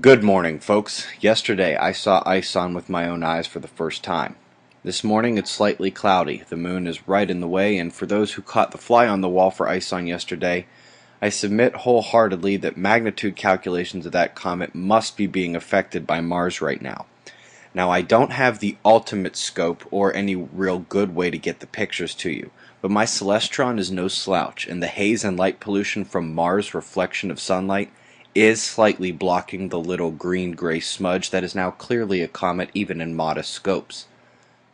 Good morning, folks. Yesterday I saw Ison with my own eyes for the first time. This morning it's slightly cloudy, the moon is right in the way, and for those who caught the fly on the wall for Ison yesterday, I submit wholeheartedly that magnitude calculations of that comet must be being affected by Mars right now. Now, I don't have the ultimate scope or any real good way to get the pictures to you, but my celestron is no slouch, and the haze and light pollution from Mars' reflection of sunlight is slightly blocking the little green-gray smudge that is now clearly a comet even in modest scopes.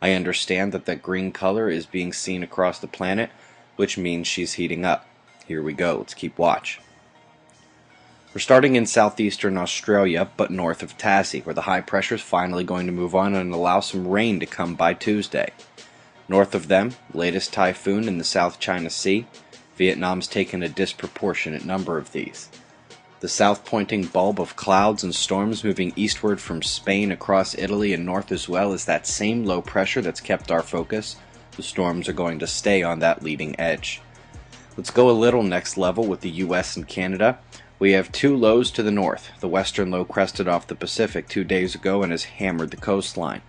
I understand that green color is being seen across the planet, which means she's heating up. Here we go, let's keep watch. We're starting in southeastern Australia, but north of Tassie, where the high pressure is finally going to move on and allow some rain to come by Tuesday. North of them, latest typhoon in the South China Sea. Vietnam's taken a disproportionate number of these. The south-pointing bulb of clouds and storms moving eastward from Spain across Italy and north as well is that same low pressure that's kept our focus. The storms are going to stay on that leading edge. Let's go a little next level with the US and Canada. We have two lows to the north. The western low crested off the Pacific 2 days ago and has hammered the coastline.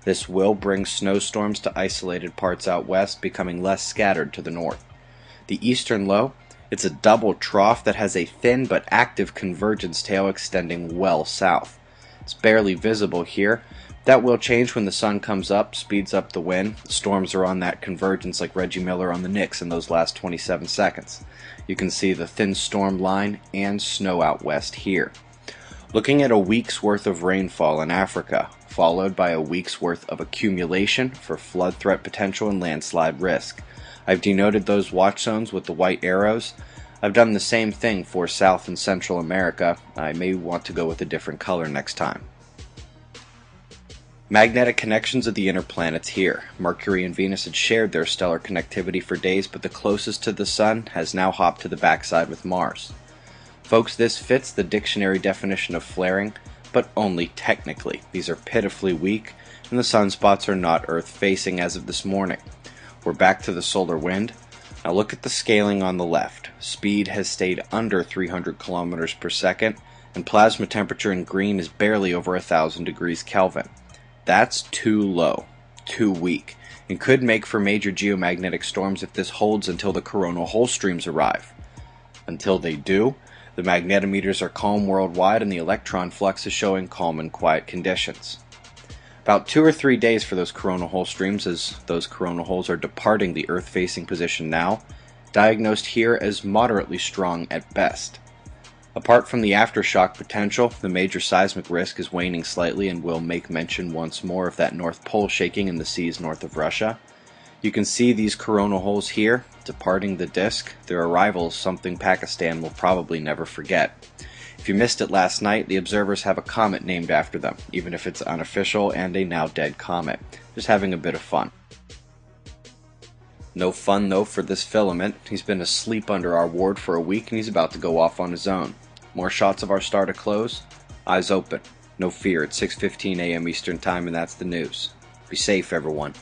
This will bring snowstorms to isolated parts out west, becoming less scattered to the north. The eastern low, it's a double trough that has a thin but active convergence tail extending well south. It's barely visible here. That will change when the sun comes up, speeds up the wind. Storms are on that convergence like Reggie Miller on the Knicks in those last 27 seconds. You can see the thin storm line and snow out west here. Looking at a week's worth of rainfall in Africa, followed by a week's worth of accumulation for flood threat potential and landslide risk. I've denoted those watch zones with the white arrows. I've done the same thing for South and Central America. I may want to go with a different color next time. Magnetic connections of the inner planets here. Mercury and Venus had shared their stellar connectivity for days, but the closest to the Sun has now hopped to the backside with Mars. Folks, this fits the dictionary definition of flaring, but only technically. These are pitifully weak, and the sunspots are not Earth-facing as of this morning. We're back to the solar wind. Now look at the scaling on the left. Speed has stayed under 300 kilometers per second, and plasma temperature in green is barely over 1,000 degrees Kelvin. That's too low, too weak, and could make for major geomagnetic storms if this holds until the coronal hole streams arrive. Until they do, the magnetometers are calm worldwide and the electron flux is showing calm and quiet conditions. About 2 or 3 days for those coronal hole streams, as those coronal holes are departing the Earth-facing position now, diagnosed here as moderately strong at best. Apart from the aftershock potential, the major seismic risk is waning slightly, and we'll make mention once more of that North Pole shaking in the seas north of Russia. You can see these coronal holes here, departing the disk. Their arrival is something Pakistan will probably never forget. If you missed it last night, the observers have a comet named after them, even if it's unofficial and a now dead comet. Just having a bit of fun. No fun though for this filament. He's been asleep under our ward for a week and he's about to go off on his own. More shots of our star to close. Eyes open. No fear, it's 6:15 a.m. Eastern Time and that's the news. Be safe, everyone.